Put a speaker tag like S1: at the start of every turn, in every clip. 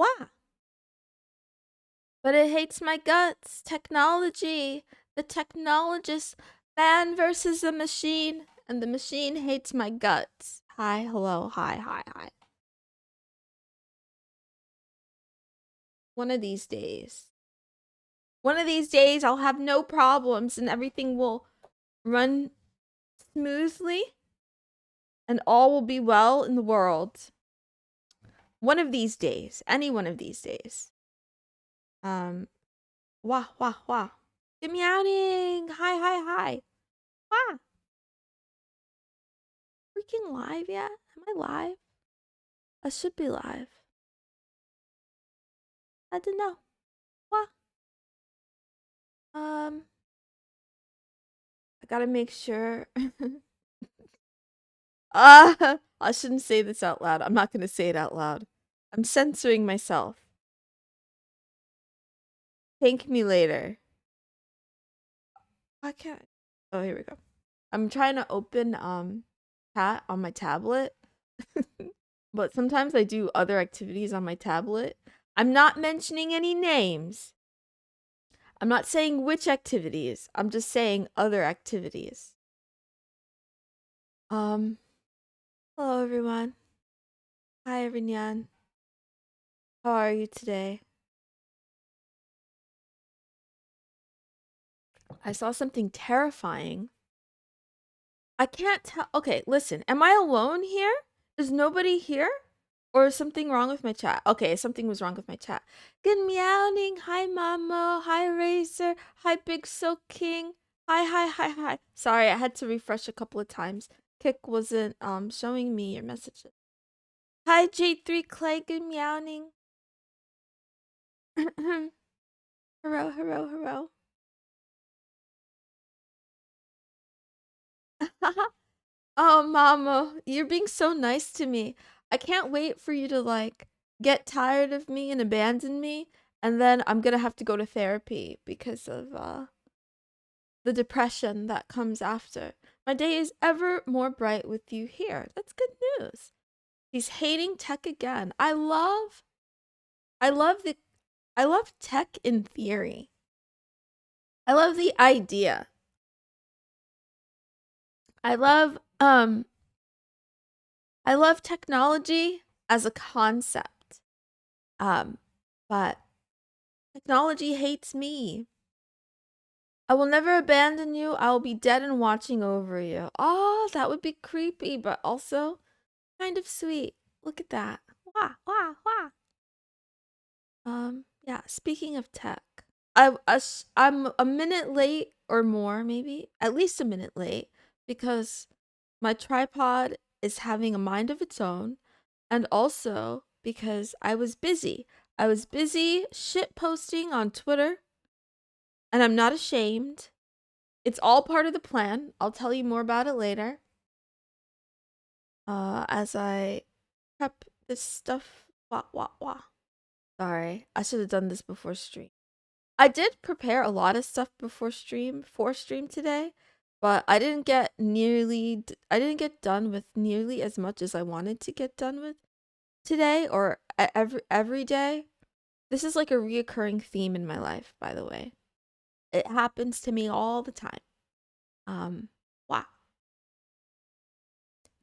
S1: Why? But it hates my guts. Technology. The technologist. Man versus the machine. And the machine hates my guts. Hi, hello, hi, hi, hi. One of these days. One of these days, I'll have no problems and everything will run smoothly and all will be well in the world. One of these days. Any one of these days. Wah, wah, wah. Good meowing. Hi, hi, hi. Wah. Freaking live yet? Am I live? I should be live. I don't know. Wah. I gotta make sure. I shouldn't say this out loud. I'm not gonna say it out loud. I'm censoring myself. Thank me later. Why can't I? Oh, here we go. I'm trying to open chat on my tablet. But sometimes I do other activities on my tablet. I'm not mentioning any names. I'm not saying which activities. I'm just saying other activities. Hello everyone. Hi everyone. How are you today? I saw something terrifying. I can't tell. Okay, listen. Am I alone here? Is nobody here? Or is something wrong with my chat? Okay, something was wrong with my chat. Good meowing. Hi, Mamo. Hi, Razer. Hi, Big Silk King. Hi, hi, hi, hi. Sorry, I had to refresh a couple of times. Kick wasn't showing me your messages. Hi, J3 Clay. Good meowing. Hello, hello, hello. Oh, Mama, you're being so nice to me. I can't wait for you to like get tired of me and abandon me, and then I'm gonna have to go to therapy because of the depression that comes after. My day is ever more bright with you here. That's good news. He's hating tech again. I love the I love tech in theory. I love the idea. I love um I love technology as a concept. But technology hates me. I will never abandon you. I will be dead and watching over you. Oh, that would be creepy, but also kind of sweet. Look at that. Wah, wah, wah. Yeah, speaking of tech, I'm a minute late or more, maybe. At least a minute late because my tripod is having a mind of its own, and also because I was busy. I was busy shit posting on Twitter, and I'm not ashamed. It's all part of the plan. I'll tell you more about it later. As I prep this stuff. Wah, wah, wah. Sorry, I should have done this before stream. I did prepare a lot of stuff before stream, for stream today, but I didn't get done with nearly as much as I wanted to get done with today or every day. This is like a reoccurring theme in my life, by the way. It happens to me all the time. Wow.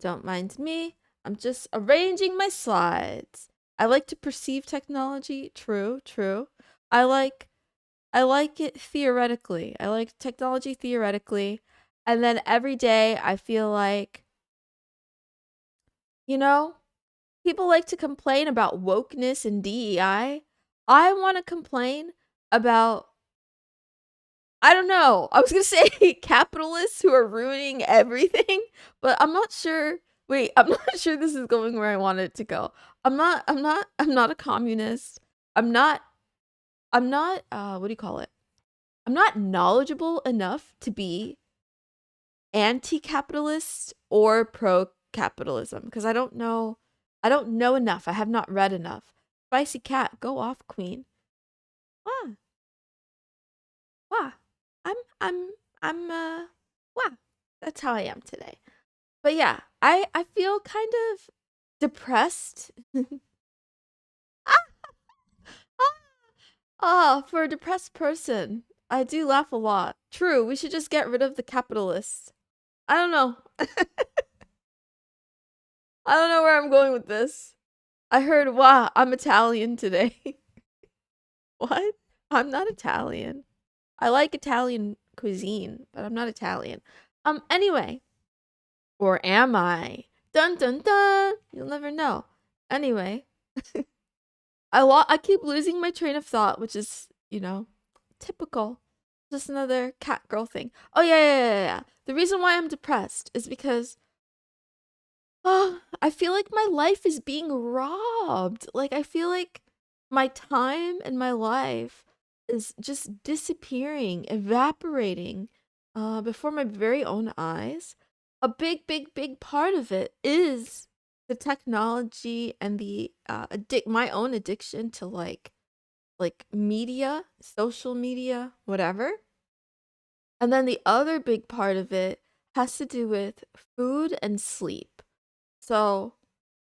S1: Don't mind me. I'm just arranging my slides. I like to perceive technology. True, true. I like it theoretically. I like technology theoretically. And then every day I feel like, you know, people like to complain about wokeness and DEI. I want to complain about, I don't know. I was going to say capitalists who are ruining everything, but I'm not sure. Wait, I'm not sure this is going where I want it to go. I'm not a communist. I'm not what do you call it? I'm not knowledgeable enough to be anti-capitalist or pro-capitalism because I don't know enough. I have not read enough. Spicy cat, go off, queen. Wow. Wow. I'm wow. That's how I am today. But yeah, I feel kind of depressed. Ah, for a depressed person, I do laugh a lot. True, we should just get rid of the capitalists. I don't know. I don't know where I'm going with this. I heard, wow, I'm Italian today. What? I'm not Italian. I like Italian cuisine, but I'm not Italian. Anyway. Or am I? Dun dun dun! You'll never know. Anyway. I keep losing my train of thought, which is, typical. Just another cat girl thing. Oh yeah. The reason why I'm depressed is because I feel like my life is being robbed. Like I feel like my time and my life is just disappearing, evaporating before my very own eyes. A big part of it is the technology and the my own addiction to like media, social media, whatever. And then the other big part of it has to do with food and sleep. So,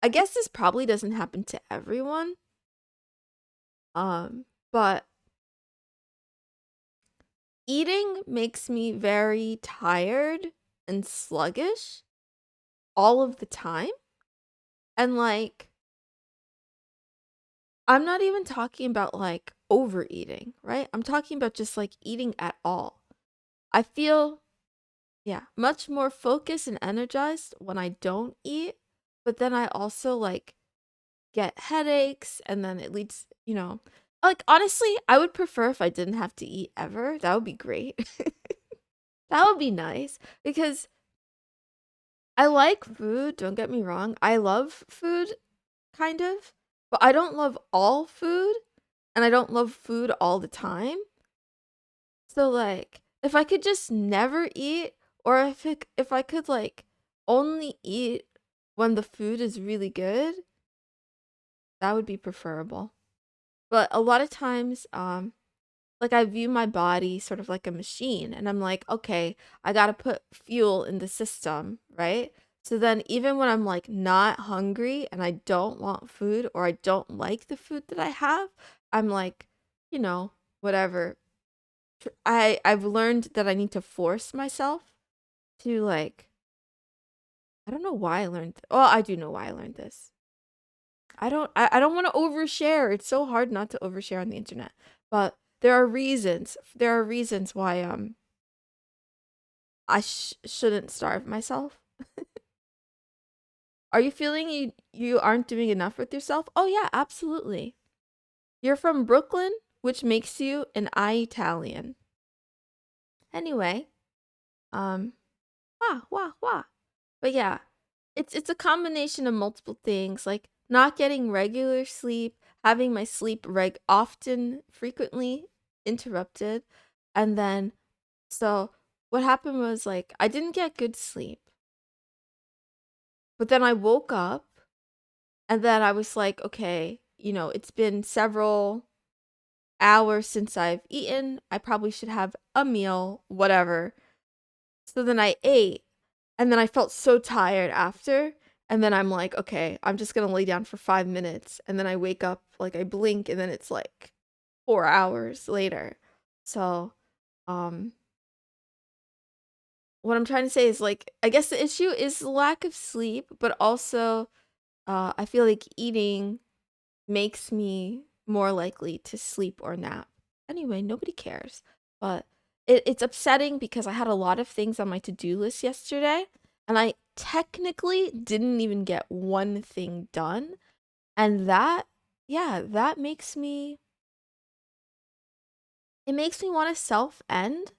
S1: I guess this probably doesn't happen to everyone. But eating makes me very tired and sluggish all of the time. And like I'm not even talking about like overeating, right? I'm talking about just like eating at all. I feel much more focused and energized when I don't eat, but then I also like get headaches and then it leads, like honestly, I would prefer if I didn't have to eat ever. That would be great. That would be nice because I like food, don't get me wrong. I love food kind of, but I don't love all food and I don't love food all the time. So like if I could just never eat or if I could like only eat when the food is really good, that would be preferable. But a lot of times, like I view my body sort of like a machine and I'm like, okay, I got to put fuel in the system, right? So then even when I'm like not hungry and I don't want food or I don't like the food that I have, I'm like, whatever. I've learned that I need to force myself to like I don't know why I learned. Well, I do know why I learned this. I don't want to overshare. It's so hard not to overshare on the internet. But there are reasons. There are reasons why I shouldn't starve myself. Are you feeling you aren't doing enough with yourself? Oh yeah, absolutely. You're from Brooklyn, which makes you an Italian. Anyway, um wah. But yeah, it's a combination of multiple things like not getting regular sleep, having my sleep often frequently interrupted, and then so what happened was like I didn't get good sleep. But then I woke up and then I was like, okay, it's been several hours since I've eaten. I probably should have a meal, whatever. So then I ate and then I felt so tired after. And then I'm like, okay, I'm just going to lay down for 5 minutes. And then I wake up, like I blink, and then it's like 4 hours later. So, um, what I'm trying to say is like, I guess the issue is the lack of sleep, but also, I feel like eating makes me more likely to sleep or nap. Anyway, nobody cares. But it's upsetting because I had a lot of things on my to-do list yesterday and I technically didn't even get one thing done. And that makes me want to self-end.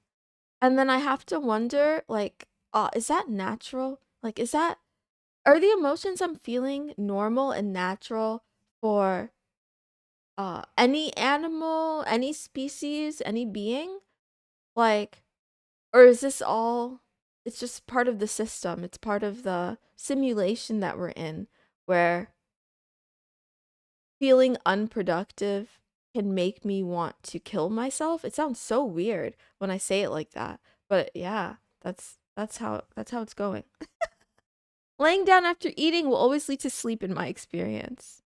S1: And then I have to wonder, like, is that natural? Like, are the emotions I'm feeling normal and natural for any animal, any species, any being? Like, or is this all it's just part of the system. It's part of the simulation that we're in where feeling unproductive can make me want to kill myself. It sounds so weird when I say it like that. But yeah, that's how it's going. Laying down after eating will always lead to sleep in my experience.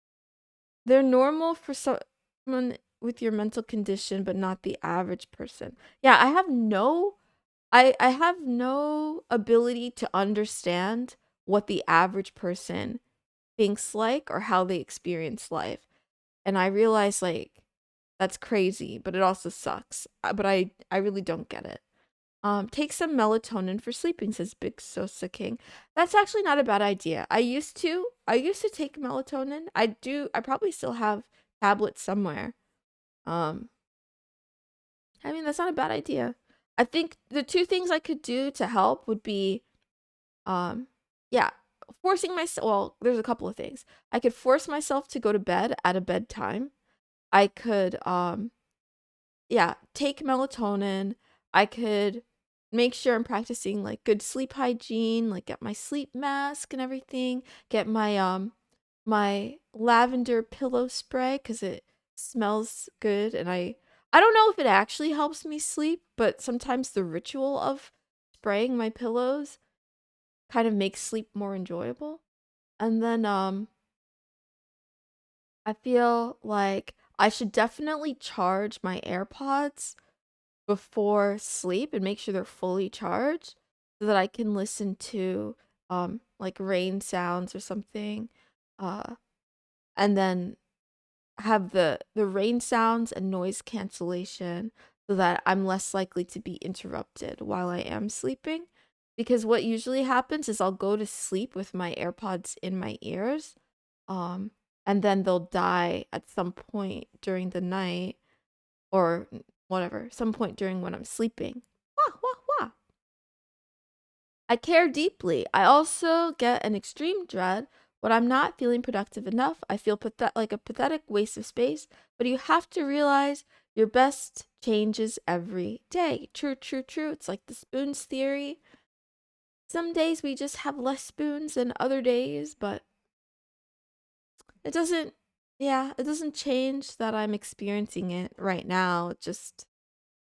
S1: They're normal for someone with your mental condition, but not the average person. Yeah, I have no ability to understand what the average person thinks like or how they experience life. And I realize like that's crazy, but it also sucks. But I really don't get it. Take some melatonin for sleeping, says Big Sosa King. That's actually not a bad idea. I used to take melatonin. I probably still have tablets somewhere. Um, I mean, that's not a bad idea. I think the two things I could do to help would be, um, yeah, forcing myself. Well, there's a couple of things. I could force myself to go to bed at a bedtime. I could, yeah, take melatonin. I could make sure I'm practicing like good sleep hygiene, like get my sleep mask and everything, get my lavender pillow spray cuz it smells good and I don't know if it actually helps me sleep, but sometimes the ritual of spraying my pillows kind of makes sleep more enjoyable. And then I feel like I should definitely charge my AirPods before sleep and make sure they're fully charged so that I can listen to like rain sounds or something. Uh and then have the rain sounds and noise cancellation so that I'm less likely to be interrupted while I am sleeping. Because what usually happens is I'll go to sleep with my AirPods in my ears, um, and then they'll die at some point during the night or whatever, some point during when I'm sleeping. Wah, wah, wah. I care deeply. I also get an extreme dread when I'm not feeling productive enough. I feel like a pathetic waste of space, but you have to realize your best changes every day. True, true, true. It's like the spoons theory. Some days we just have less spoons than other days, but it doesn't, yeah, it doesn't change that I'm experiencing it right now. It just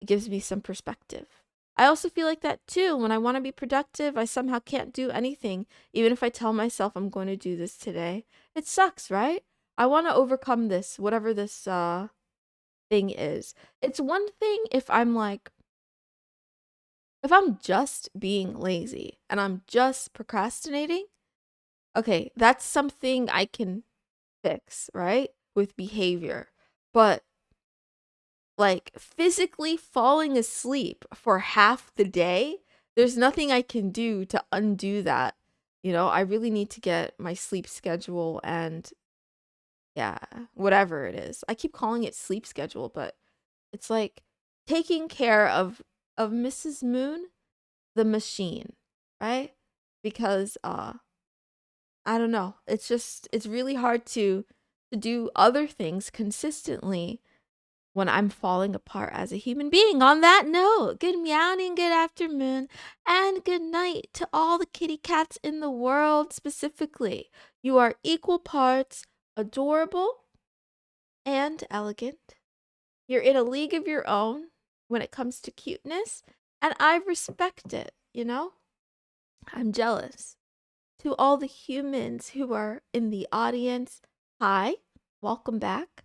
S1: gives me some perspective. I also feel like that too. When I want to be productive, I somehow can't do anything, even if I tell myself I'm going to do this today. It sucks, right? I want to overcome this, whatever this thing is. It's one thing if I'm just being lazy and I'm just procrastinating. Okay, that's something I can fix, right? With behavior. But like physically falling asleep for half the day, there's nothing I can do to undo that. I really need to get my sleep schedule and yeah, whatever it is. I keep calling it sleep schedule, but it's like taking care of Mrs. Moon, the machine, right? Because I don't know. It's really hard to do other things consistently when I'm falling apart as a human being. On that note, good meowing, good afternoon, and good night to all the kitty cats in the world specifically. You are equal parts adorable and elegant. You're in a league of your own when it comes to cuteness, and I respect it. I'm jealous. To all the humans who are in the audience, hi, welcome back.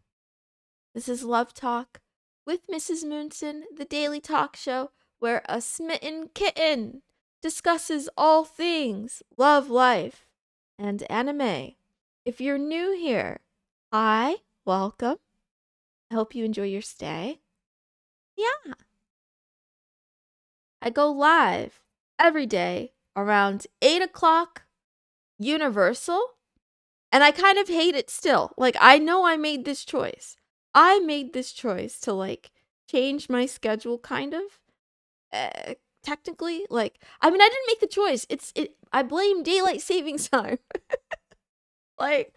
S1: This is Love Talk with Mrs. Moonson, the daily talk show where a smitten kitten discusses all things love, life, and anime. If you're new here, hi, welcome. I hope you enjoy your stay. Yeah, I go live every day around 8 o'clock Universal, and I kind of hate it still. Like, I know I made this choice. I made this choice to like change my schedule kind of. Technically, like I mean I didn't make the choice. I blame daylight savings time. Like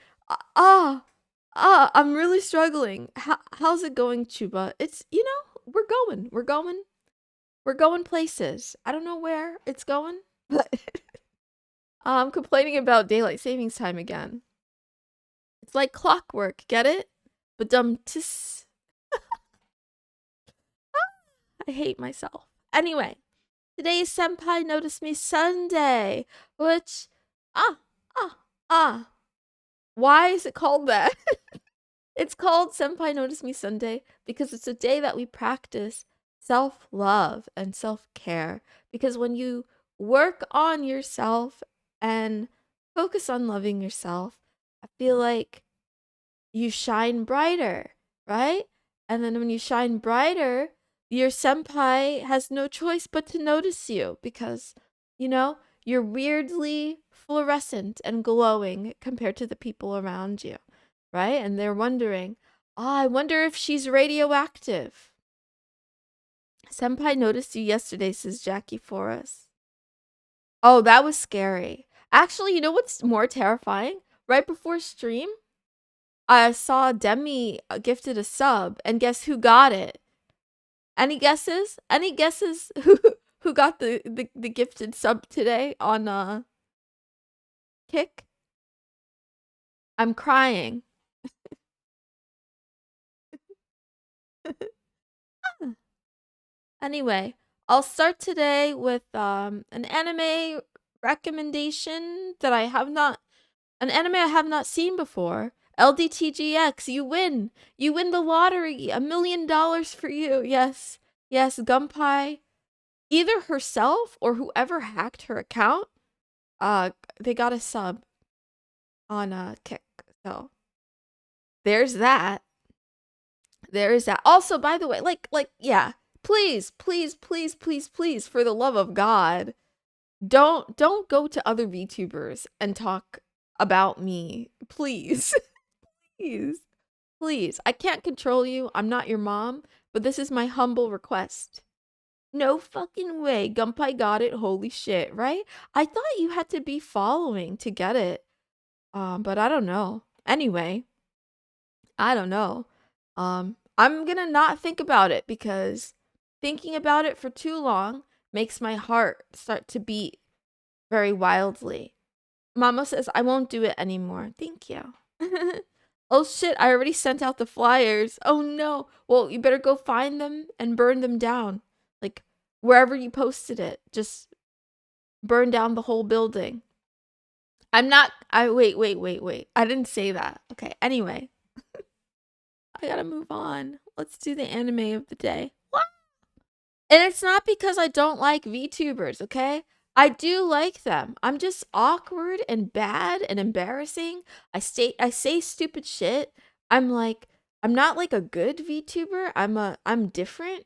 S1: I'm really struggling. How's it going, Chuba? It's we're going places. I don't know where it's going, but I'm complaining about daylight savings time again. It's like clockwork, get it? But tis. I hate myself. Anyway, today is Senpai Notice Me Sunday, which ah ah ah. Why is it called that? It's called Senpai Notice Me Sunday because it's a day that we practice self-love and self-care. Because when you work on yourself and focus on loving yourself, I feel like you shine brighter, right? And then when you shine brighter, your senpai has no choice but to notice you because, you know, you're weirdly fluorescent and glowing compared to the people around you, right? And they're wondering, oh, I wonder if she's radioactive. Senpai noticed you yesterday, says Jackie for us. Oh, that was scary. Actually, you know what's more terrifying? Right before stream, I saw Demi gifted a sub, and guess who got it? Any guesses? Any guesses who got the gifted sub today on Kick? I'm crying. Anyway, I'll start today with an anime recommendation that I have not an anime I have not seen before. LDTGX, you win. You win the lottery. $1 million for you. Yes. Yes, Gunpei, either herself or whoever hacked her account, they got a sub on Kick. So there's that. There is that. Also, by the way, yeah, please, please, please, please, please, for the love of God, don't go to other VTubers and talk about me. Please. Please. Please. I can't control you. I'm not your mom, but this is my humble request. No fucking way. Gunpei got it. Holy shit, right? I thought you had to be following to get it. But I don't know. Anyway, I don't know. I'm gonna not think about it because thinking about it for too long makes my heart start to beat very wildly. Mama says I won't do it anymore. Thank you. Oh shit, I already sent out the flyers. Oh no. Well, you better go find them and burn them down. Like wherever you posted it. Just burn down the whole building. Wait. I didn't say that. Okay, anyway. I gotta move on. Let's do the anime of the day. What? And it's not because I don't like VTubers, okay? I do like them. I'm just awkward and bad and embarrassing. I say stupid shit. I'm not like a good VTuber. I'm different,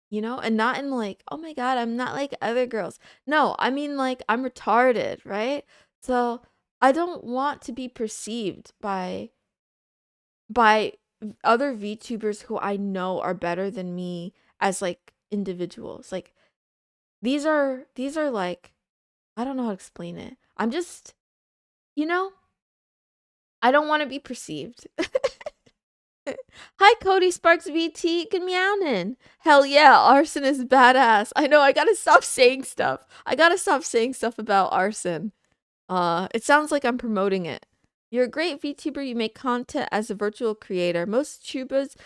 S1: you know, and not in like, oh my god, I'm not like other girls. No, I mean like I'm retarded, right? So I don't want to be perceived by other VTubers who I know are better than me as like individuals. Like these are like, I don't know how to explain it. I'm just, you know, I don't want to be perceived. Hi, Cody Sparks VT. Good meowing. Hell yeah, arson is badass. I know, I gotta stop saying stuff. I gotta stop saying stuff about arson. It sounds like I'm promoting it. You're a great VTuber. You make content as a virtual creator. Most tubers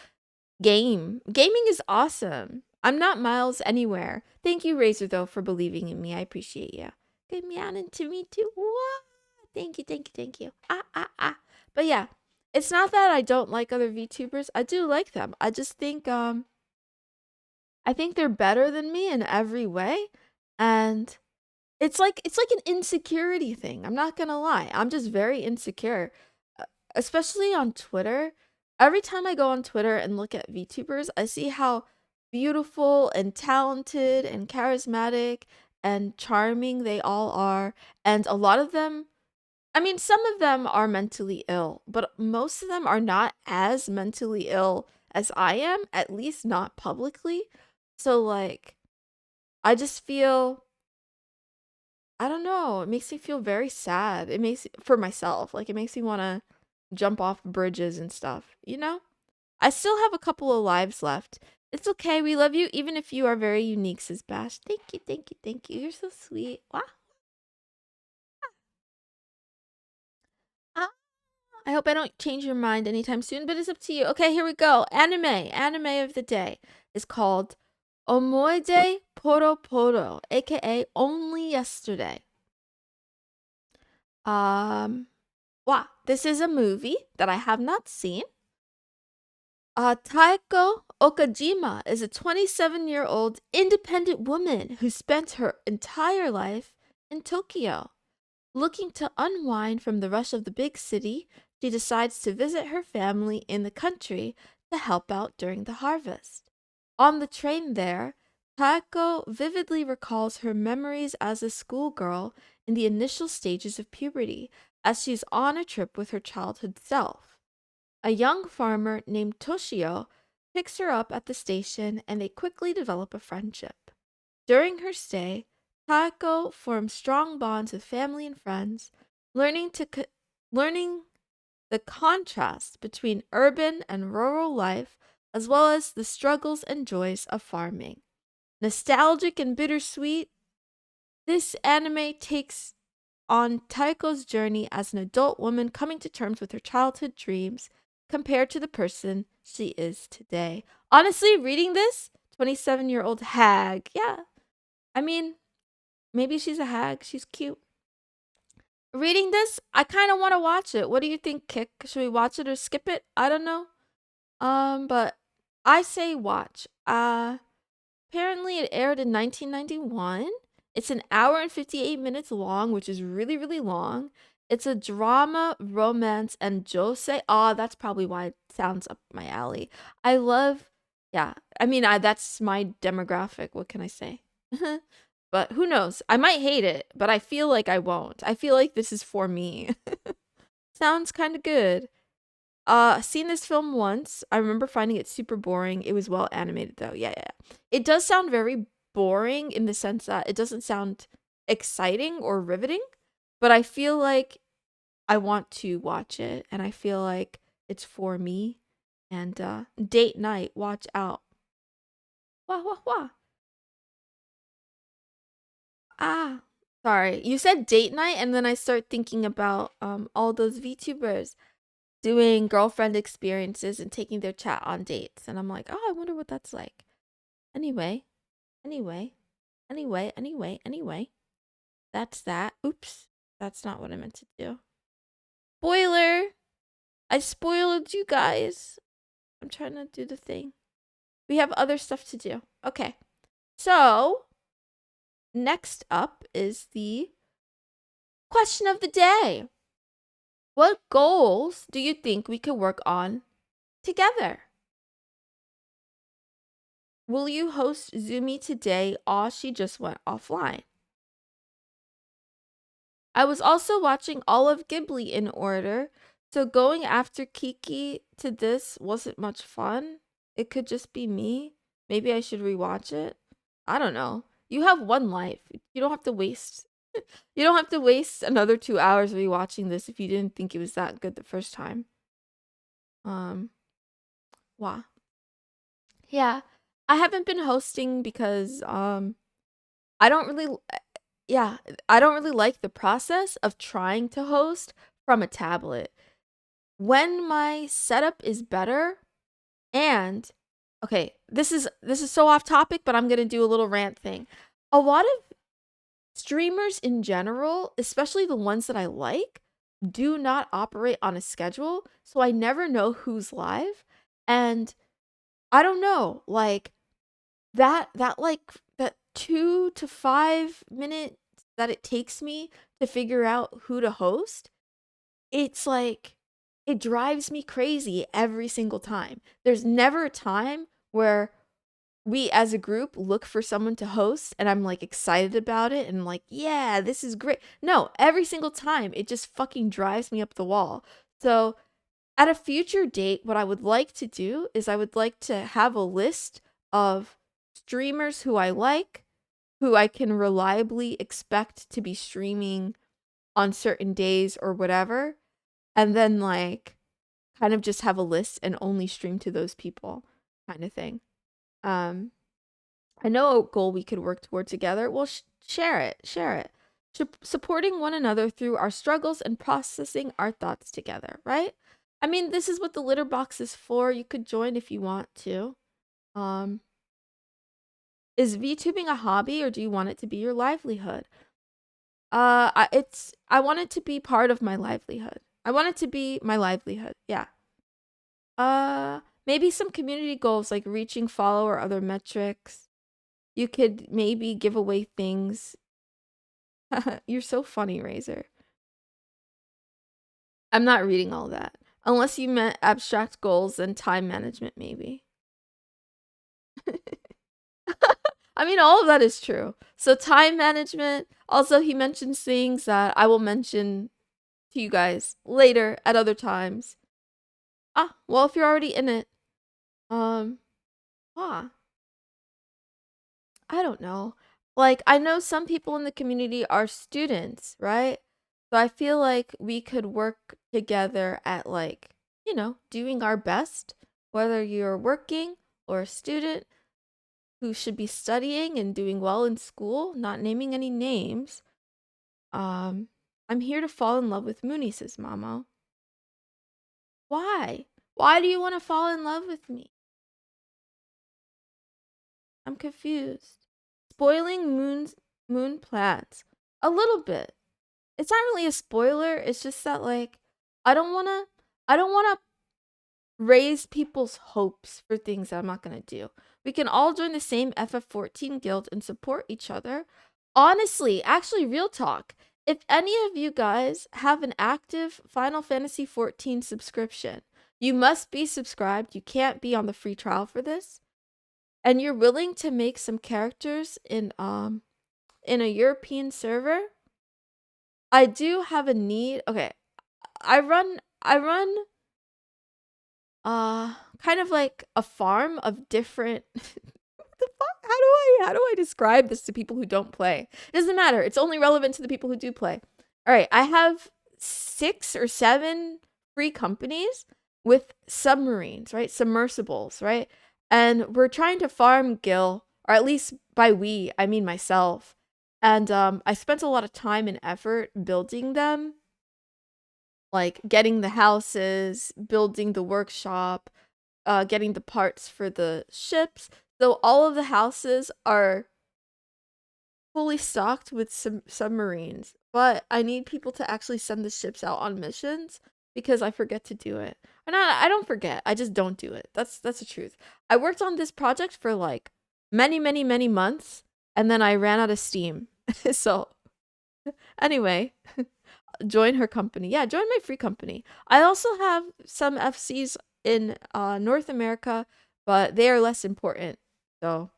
S1: Gaming is awesome. I'm not Miles anywhere. Thank you, Razor, though, for believing in me. I appreciate you. Good meowing to me, too. What? Thank you. But yeah, it's not that I don't like other VTubers. I do like them. I just think, I think they're better than me in every way. And it's like an insecurity thing. I'm not gonna lie. I'm just very insecure, especially on Twitter. Every time I go on Twitter and look at VTubers, I see how beautiful and talented and charismatic and charming they all are. And a lot of them, I mean, some of them are mentally ill, but most of them are not as mentally ill as I am, at least not publicly. So, like, I just feel, I don't know, it makes me feel very sad. It makes, for myself, like, it makes me want to jump off bridges and stuff, you know? I still have a couple of lives left. It's okay. We love you, even if you are very unique, says Bash. Thank you. You're so sweet. Wow. Ah, I hope I don't change your mind anytime soon, but it's up to you. Okay, here we go. Anime of the day is called Omoide Poro Poro, aka Only Yesterday. Wow. This is a movie that I have not seen. Taiko Okajima is a 27-year-old independent woman who spent her entire life in Tokyo. Looking to unwind from the rush of the big city, she decides to visit her family in the country to help out during the harvest. On the train there, Taeko vividly recalls her memories as a schoolgirl in the initial stages of puberty as she's on a trip with her childhood self. A young farmer named Toshio picks her up at the station and they quickly develop a friendship. During her stay, Taeko forms strong bonds with family and friends, learning the contrast between urban and rural life, as well as the struggles and joys of farming. Nostalgic and bittersweet, this anime takes on Taiko's journey as an adult woman coming to terms with her childhood dreams compared to the person she is today. Honestly, reading this, 27-year-old hag. Yeah. I mean, maybe she's a hag. She's cute. Reading this, I kind of want to watch it. What do you think, Kick? Should we watch it or skip it? I don't know. But I say watch. Apparently it aired in 1991. It's an hour and 58 minutes long, which is really, really long. It's a drama, romance, and josei. Oh, that's probably why it sounds up my alley. I love, yeah. I mean, that's my demographic. What can I say? But who knows? I might hate it, but I feel like I won't. I feel like this is for me. Sounds kind of good. Seen this film once. I remember finding it super boring. It was well animated though. Yeah. It does sound very boring in the sense that it doesn't sound exciting or riveting, but I feel like I want to watch it and I feel like it's for me. And date night, watch out. Wah wah wah. Ah, sorry. You said date night and then I start thinking about all those VTubers doing girlfriend experiences and taking their chat on dates. And I'm like, oh, I wonder what that's like. Anyway, anyway, anyway. That's that. Oops. That's not what I meant to do. Spoiler! I spoiled you guys. I'm trying to do the thing. We have other stuff to do. Okay. So, next up is the question of the day. What goals do you think we could work on together? Will you host Zumi today? Or she just went offline. I was also watching all of Ghibli in order, so going after Kiki to this wasn't much fun. It could just be me. Maybe I should rewatch it. I don't know. You have one life. You don't have to waste you don't have to waste another 2 hours rewatching this if you didn't think it was that good the first time. Wow. Yeah. I haven't been hosting because I don't really yeah, I don't really like the process of trying to host from a tablet. When my setup is better and okay, this is so off topic, but I'm going to do a little rant thing. A lot of streamers in general, especially the ones that I like, do not operate on a schedule, so I never know who's live and I don't know, like that 2 to 5 minutes that it takes me to figure out who to host, it's like it drives me crazy every single time. There's never a time where we as a group look for someone to host and I'm like excited about it and like, yeah, this is great. No, every single time it just fucking drives me up the wall. So at a future date, what I would like to do is I would like to have a list of streamers who I like, who I can reliably expect to be streaming on certain days or whatever, and then like kind of just have a list and only stream to those people kind of thing. I know a goal we could work toward together. Well, share it. Supporting one another through our struggles and processing our thoughts together, right? I mean, this is what the litter box is for. You could join if you want to. Um, is VTubing a hobby or do you want it to be your livelihood? I want it to be part of my livelihood. I want it to be my livelihood. Yeah. maybe some community goals like reaching follow or other metrics. You could maybe give away things. You're so funny, Razor. I'm not reading all that. Unless you meant abstract goals and time management, maybe. I mean, all of that is true. So time management. Also, he mentions things that I will mention to you guys later at other times. Ah, well, if you're already in it, um, ah, I don't know. Like, I know some people in the community are students, right? So I feel like we could work together at, like, doing our best, whether you're working or a student who should be studying and doing well in school, not naming any names. I'm here to fall in love with Mooney, says Mama. Why? Why do you want to fall in love with me? I'm confused. Spoiling moon plants. A little bit. It's not really a spoiler. It's just that, like, I don't wanna raise people's hopes for things that I'm not gonna do. We can all join the same FF14 guild and support each other. Honestly, actually, real talk. If any of you guys have an active Final Fantasy 14 subscription, you must be subscribed. You can't be on the free trial for this. And you're willing to make some characters in a European server, I do have a need. Okay, I run kind of like a farm of different what the fuck? How do I describe this to people who don't play? It doesn't matter. It's only relevant to the people who do play. All right, I have 6 or 7 free companies with submarines, right? Submersibles, right? And we're trying to farm Gil, or at least by we, I mean myself. And I spent a lot of time and effort building them, like getting the houses, building the workshop, getting the parts for the ships. So all of the houses are fully stocked with submarines, but I need people to actually send the ships out on missions because I forget to do it. And I don't forget. I just don't do it. That's the truth. I worked on this project for like many months, and then I ran out of steam. So anyway, join her company. Yeah, join my free company. I also have some FCs in North America, but they are less important. So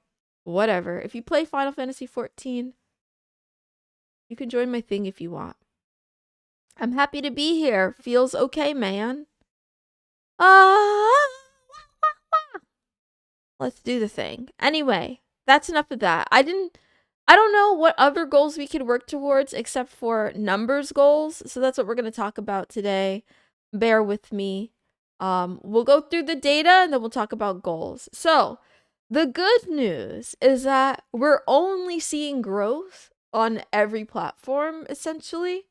S1: whatever. If you play Final Fantasy 14, you can join my thing if you want. I'm happy to be here. Feels okay, man. Let's do the thing. Anyway, that's enough of that. I don't know what other goals we could work towards except for numbers goals. So that's what we're going to talk about today. Bear with me. We'll go through the data and then we'll talk about goals. So the good news is that we're only seeing growth on every platform, essentially.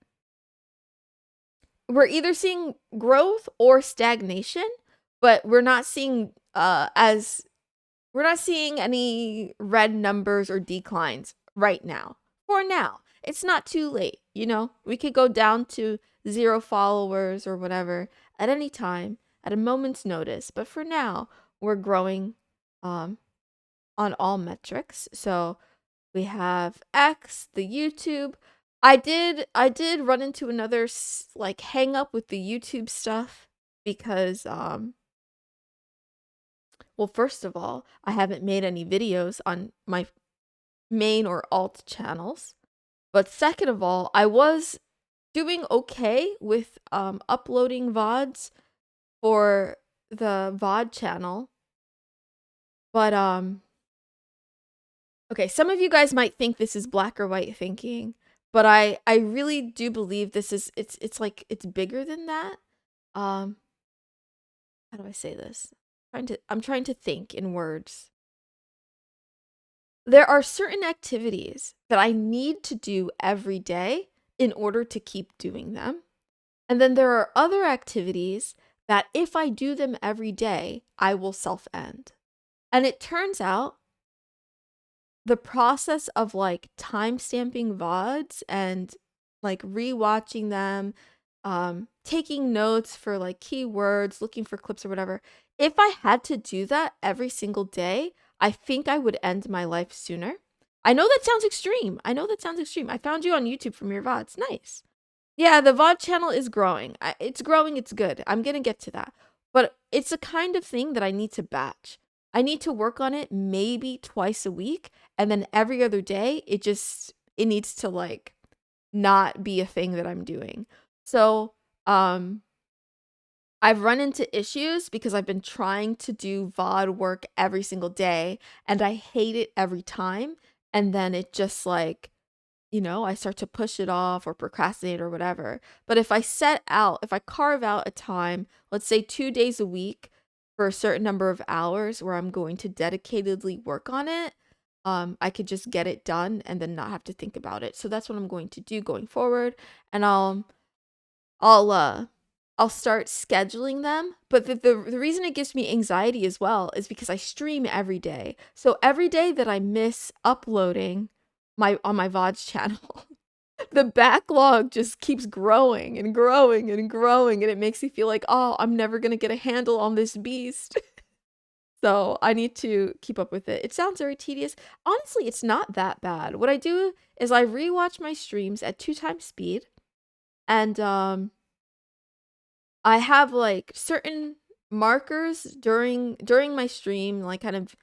S1: We're either seeing growth or stagnation, but we're not seeing any red numbers or declines right now. For now. It's not too late, We could go down to 0 followers or whatever at any time, at a moment's notice. But for now, we're growing on all metrics. So we have X, the YouTube. I did run into another like hang up with the YouTube stuff because well, first of all, I haven't made any videos on my main or alt channels. But second of all, I was doing okay with uploading VODs for the VOD channel. But okay, some of you guys might think this is black or white thinking, but I really do believe this is it's like it's bigger than that. How do I say this? I'm trying to think in words. There are certain activities that I need to do every day in order to keep doing them. And then there are other activities that if I do them every day, I will self-end. And it turns out the process of like time-stamping VODs and like rewatching them, taking notes for like keywords, looking for clips or whatever, if I had to do that every single day, I think I would end my life sooner. I know that sounds extreme. I know that sounds extreme. I found you on YouTube from your VODs. Nice. Yeah, the VOD channel is growing. It's growing. It's good. I'm going to get to that. But it's a kind of thing that I need to batch. I need to work on it maybe twice a week. And then every other day, it needs to like not be a thing that I'm doing. So, I've run into issues because I've been trying to do VOD work every single day and I hate it every time. And then it just like, I start to push it off or procrastinate or whatever. But if I carve out a time, let's say 2 days a week for a certain number of hours where I'm going to dedicatedly work on it, I could just get it done and then not have to think about it. So that's what I'm going to do going forward. And I'll I'll start scheduling them, but the reason it gives me anxiety as well is because I stream every day. So every day that I miss uploading on my VODs channel, the backlog just keeps growing and growing and growing, and it makes me feel like, oh, I'm never gonna get a handle on this beast. So I need to keep up with it. It sounds very tedious. Honestly, it's not that bad. What I do is I rewatch my streams at 2x speed, and I have like certain markers during my stream, like kind of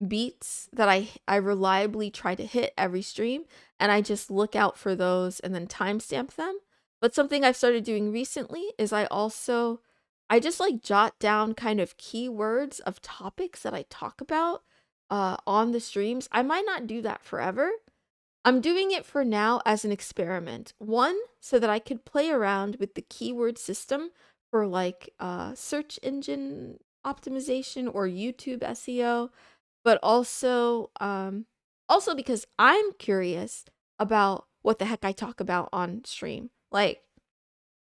S1: beats that I reliably try to hit every stream, and I just look out for those and then timestamp them. But something I've started doing recently is I just like jot down kind of keywords of topics that I talk about on the streams. I might not do that forever. I'm doing it for now as an experiment. One, so that I could play around with the keyword system for like search engine optimization or YouTube SEO, but also because I'm curious about what the heck I talk about on stream. Like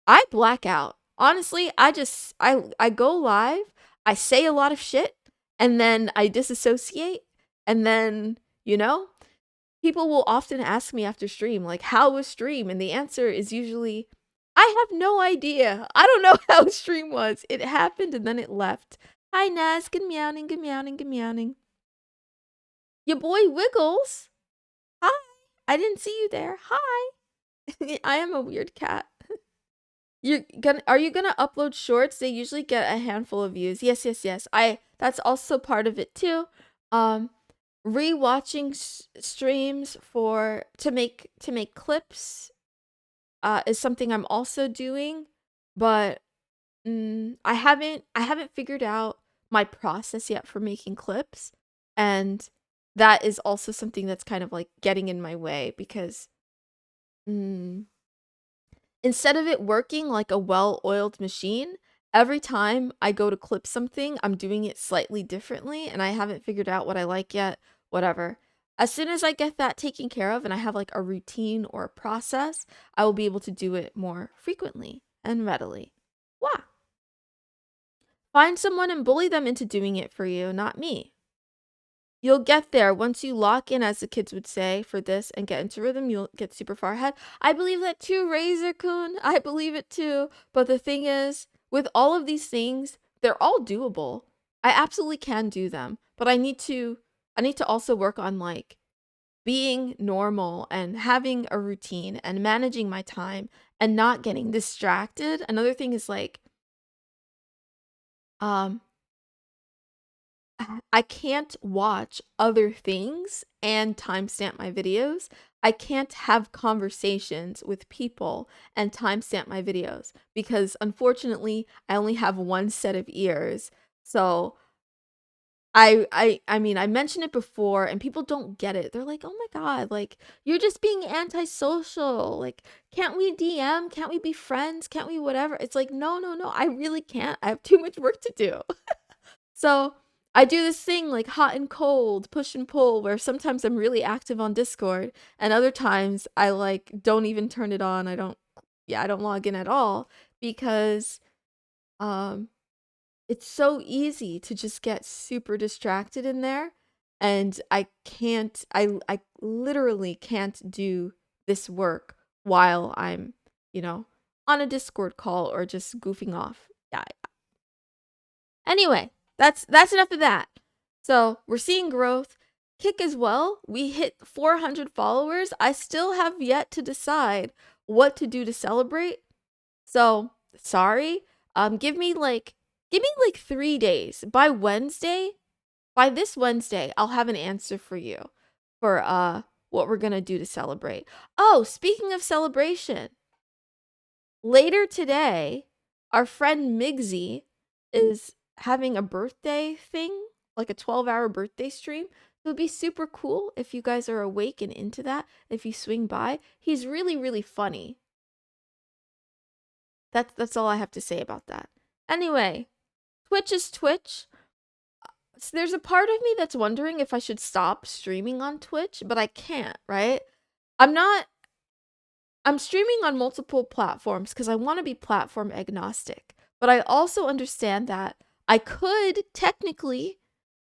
S1: I black out. Honestly, I go live, I say a lot of shit, and then I disassociate, and then, people will often ask me after stream, like, how was stream? And the answer is usually, I have no idea. I don't know how stream was. It happened and then it left. Hi, Naz. Good meowing, good meowing, good meowing. Your boy Wiggles. Hi. I didn't see you there. Hi. I am a weird cat. Are you gonna upload shorts? They usually get a handful of views. Yes, yes, yes. That's also part of it too. Rewatching streams to make clips is something I'm also doing, but I haven't figured out my process yet for making clips, and that is also something that's kind of like getting in my way because instead of it working like a well-oiled machine, every time I go to clip something, I'm doing it slightly differently, and I haven't figured out what I like yet. Whatever. As soon as I get that taken care of and I have like a routine or a process, I will be able to do it more frequently and readily. Wow. Find someone and bully them into doing it for you, not me. You'll get there once you lock in, as the kids would say, for this and get into rhythm. You'll get super far ahead. I believe that too, Razor-kun. I believe it too. But the thing is, with all of these things, they're all doable. I absolutely can do them. But I need to also work on like being normal and having a routine and managing my time and not getting distracted. Another thing is like um I can't watch other things and timestamp my videos. I can't have conversations with people and timestamp my videos because unfortunately I only have one set of ears. So I mean, I mentioned it before and people don't get it. They're like, "Oh my God, like you're just being antisocial. Like, can't we DM? Can't we be friends? Can't we whatever?" It's like, "No, no, no. I really can't. I have too much work to do." So I do this thing like hot and cold, push and pull, where sometimes I'm really active on Discord, and other times I like don't even turn it on. I don't log in at all because um it's so easy to just get super distracted in there, and I literally can't do this work while I'm, on a Discord call or just goofing off. Yeah. Anyway, that's enough of that. So we're seeing growth. Kick as well. We hit 400 followers. I still have yet to decide what to do to celebrate. So sorry. Give me like 3 days. By this Wednesday, I'll have an answer for you for what we're gonna do to celebrate. Oh, speaking of celebration, later today, our friend Migsy is having a birthday thing, like a 12-hour birthday stream. It would be super cool if you guys are awake and into that, if you swing by. He's really, really funny. That's all I have to say about that. Anyway, Twitch is Twitch. So there's a part of me that's wondering if I should stop streaming on Twitch, but I can't, right? I'm streaming on multiple platforms because I want to be platform agnostic. But I also understand that I could technically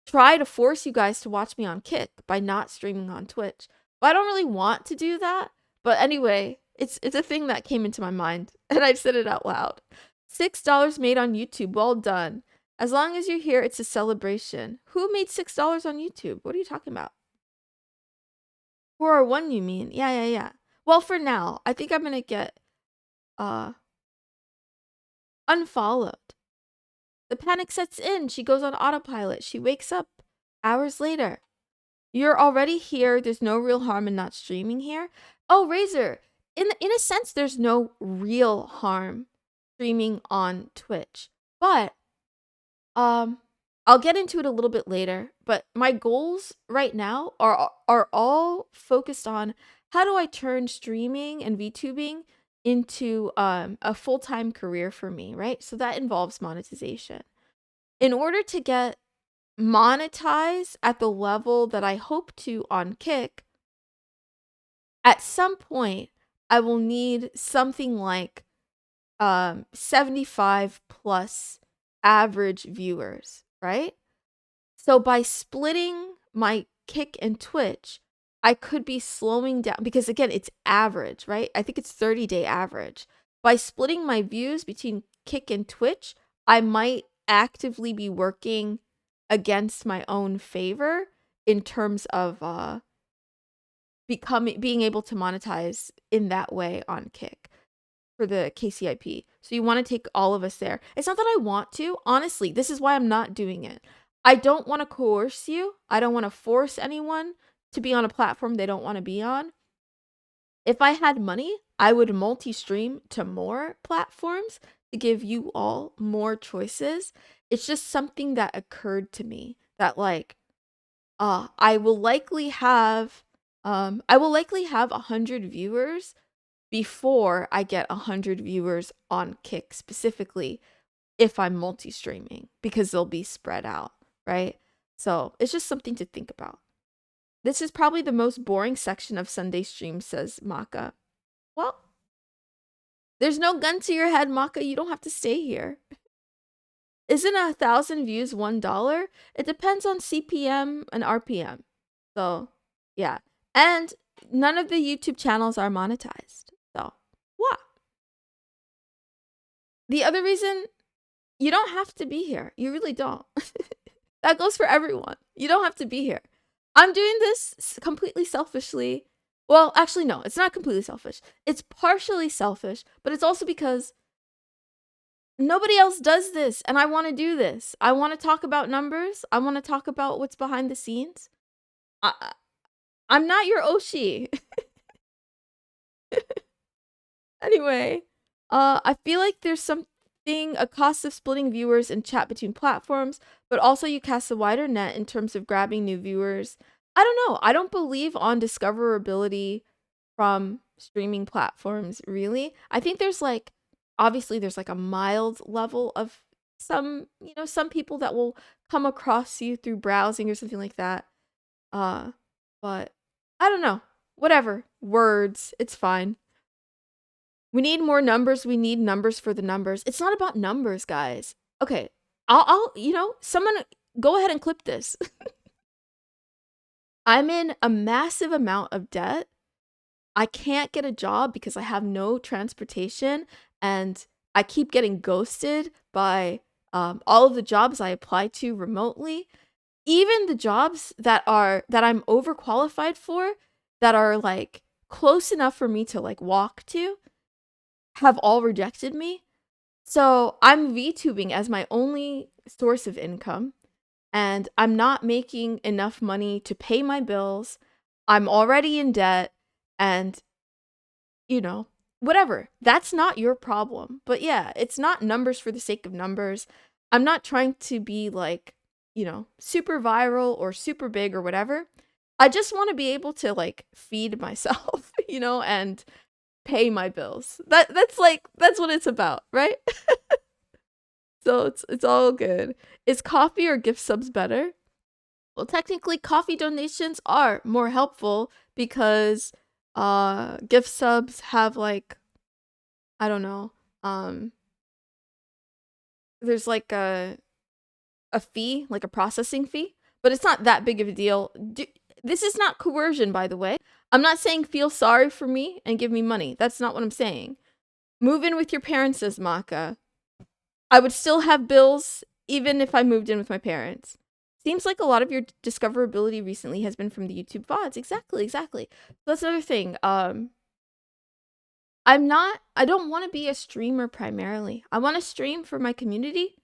S1: try to force you guys to watch me on Kick by not streaming on Twitch. But I don't really want to do that. But anyway, it's a thing that came into my mind and I said it out loud. $6 made on YouTube. Well done. As long as you're here, it's a celebration. Who made $6 on YouTube? What are you talking about? 401, you mean? Yeah. Well, for now, I think I'm gonna get unfollowed. The panic sets in. She goes on autopilot. She wakes up hours later. You're already here. There's no real harm in not streaming here. Oh, Razor. In a sense, there's no real harm streaming on Twitch. But I'll get into it a little bit later, but my goals right now are all focused on how do I turn streaming and VTubing into a full-time career for me, right? So that involves monetization. In order to get monetized at the level that I hope to on Kick, at some point I will need something like 75 plus average viewers, right? So by splitting my Kick and Twitch, I could be slowing down because again, it's average, right? I think it's 30-day average. By splitting my views between Kick and Twitch, I might actively be working against my own favor in terms of being able to monetize in that way on Kick for the KCIP. So you want to take all of us there. It's not that I want to. Honestly, this is why I'm not doing it. I don't want to coerce you. I don't want to force anyone to be on a platform they don't want to be on. If I had money, I would multi-stream to more platforms to give you all more choices. It's just something that occurred to me that like I will likely have 100 viewers before I get 100 viewers on Kick specifically if I'm multi-streaming because they'll be spread out, right? So it's just something to think about. This is probably the most boring section of Sunday stream, says Maka. Well, there's no gun to your head, Maka. You don't have to stay here. Isn't 1,000 views $1? It depends on CPM and RPM. So, yeah. And none of the YouTube channels are monetized. So, what? The other reason, you don't have to be here. You really don't. That goes for everyone. You don't have to be here. I'm doing this completely selfishly. Well, actually, no, it's not completely selfish. It's partially selfish, but it's also because nobody else does this, and I want to do this. I want to talk about numbers. I want to talk about what's behind the scenes. I'm not your Oshi. Anyway, I feel like there's a cost of splitting viewers and chat between platforms, but also you cast a wider net in terms of grabbing new viewers. I don't know. I don't believe on discoverability from streaming platforms, really. I think obviously there's like a mild level of some people that will come across you through browsing or something like that. But I don't know. Whatever. Words. It's fine. We need more numbers. We need numbers for the numbers. It's not about numbers, guys. Okay. I'll someone go ahead and clip this. I'm in a massive amount of debt. I can't get a job because I have no transportation and I keep getting ghosted by all of the jobs I apply to remotely, even the jobs that I'm overqualified for, that are like close enough for me to like walk to, have all rejected me. So I'm VTubing as my only source of income, and I'm not making enough money to pay my bills. I'm already in debt, and you know, whatever. That's not your problem. But yeah, it's not numbers for the sake of numbers. I'm not trying to be like, super viral or super big or whatever. I just want to be able to like feed myself, and pay my bills. That's what it's about, right? So it's all good. Is coffee or gift subs better? Well, technically coffee donations are more helpful because gift subs have like, I don't know, there's like a fee, like a processing fee, but it's not that big of a deal. This is not coercion, by the way. I'm not saying feel sorry for me and give me money. That's not what I'm saying. Move in with your parents, says Maka. I would still have bills even if I moved in with my parents. Seems like a lot of your discoverability recently has been from the YouTube VODs. Exactly. That's another thing. I don't want to be a streamer primarily. I want to stream for my community.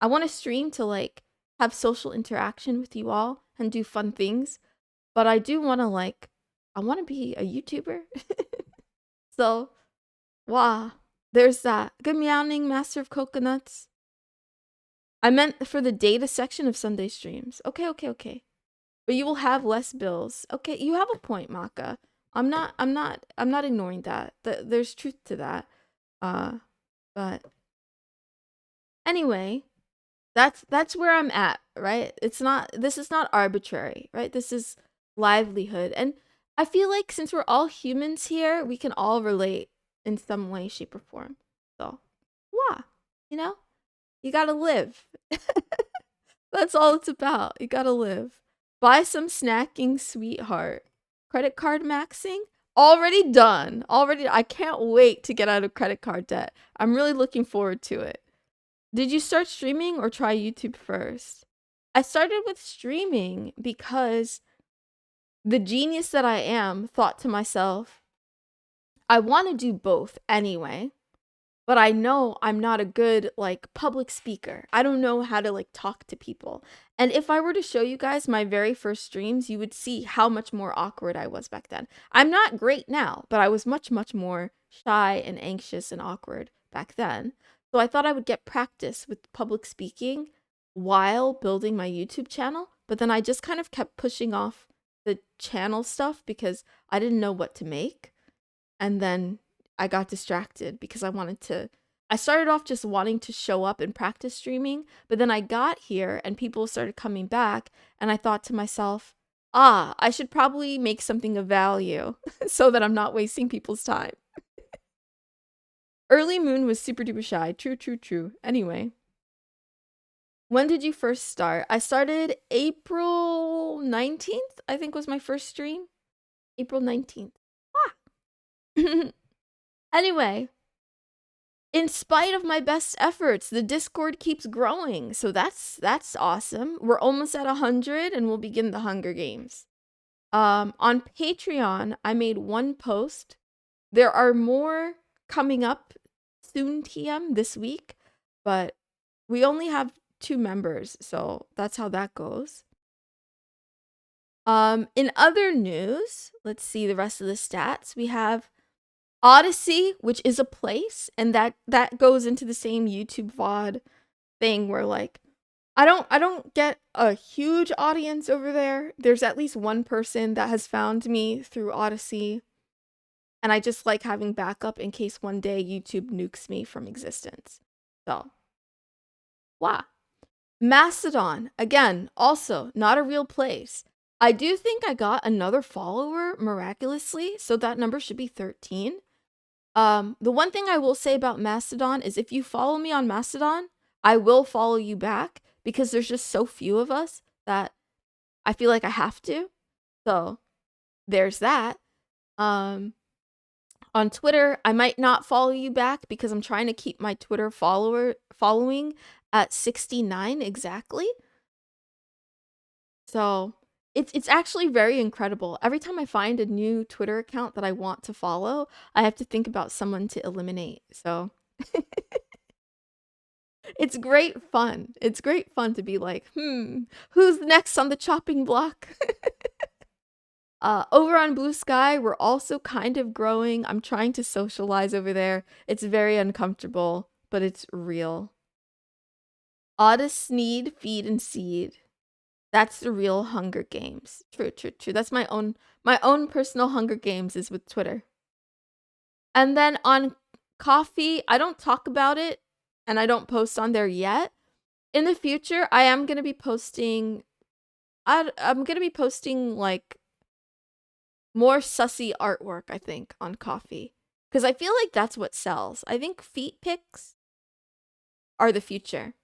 S1: I want to stream to like have social interaction with you all and do fun things. But I do want to I want to be a YouTuber. So, wow. There's that. Good meowing, Master of Coconuts. I meant for the data section of Sunday streams. Okay. But you will have less bills. Okay, you have a point, Maka. I'm not ignoring that. There's truth to that. But anyway, that's where I'm at, right? This is not arbitrary, right? This is livelihood. And I feel like since we're all humans here, we can all relate in some way, shape, or form. So, wow, you gotta live. That's all it's about. You gotta live. Buy some snacking, sweetheart. Credit card maxing? Already done. I can't wait to get out of credit card debt. I'm really looking forward to it. Did you start streaming or try YouTube first? I started with streaming because the genius that I am thought to myself, I want to do both anyway, but I know I'm not a good public speaker. I don't know how to talk to people. And if I were to show you guys my very first streams, you would see how much more awkward I was back then. I'm not great now, but I was much, much more shy and anxious and awkward back then. So I thought I would get practice with public speaking while building my YouTube channel, but then I just kind of kept pushing off the channel stuff because I didn't know what to make. And then I got distracted because I started off just wanting to show up and practice streaming, but then I got here and people started coming back and I thought to myself, I should probably make something of value so that I'm not wasting people's time. Early Moon was super duper shy. True. Anyway, when did you first start? I started April 19th, I think was my first stream. April 19th. Anyway, in spite of my best efforts, the Discord keeps growing. So that's awesome. We're almost at 100 and we'll begin the Hunger Games. On Patreon, I made one post. There are more coming up soon, TM, this week, but we only have 2 members, so that's how that goes. In other news, let's see the rest of the stats. We have Odyssey, which is a place, and that goes into the same YouTube VOD thing where I don't get a huge audience over there. There's at least one person that has found me through Odyssey, and I just like having backup in case one day YouTube nukes me from existence. So, wow. Mastodon, again, also not a real place. I do think I got another follower miraculously, so that number should be 13. The one thing I will say about Mastodon is if you follow me on Mastodon, I will follow you back because there's just so few of us that I feel like I have to. So there's that. On Twitter, I might not follow you back because I'm trying to keep my Twitter following at 69 exactly. So it's actually very incredible. Every time I find a new Twitter account that I want to follow, I have to think about someone to eliminate. So it's great fun. It's great fun to be like, who's next on the chopping block? Over on Blue Sky, we're also kind of growing. I'm trying to socialize over there. It's very uncomfortable, but it's real. Otis Sneed, Feed, and Seed. That's the real Hunger Games. True, true, true. That's my own personal Hunger Games is with Twitter. And then on Coffee, I don't talk about it and I don't post on there yet. In the future, I am going to be posting I'm going to be posting like more sussy artwork, I think, on Coffee. Cuz I feel like that's what sells. I think feet pics are the future.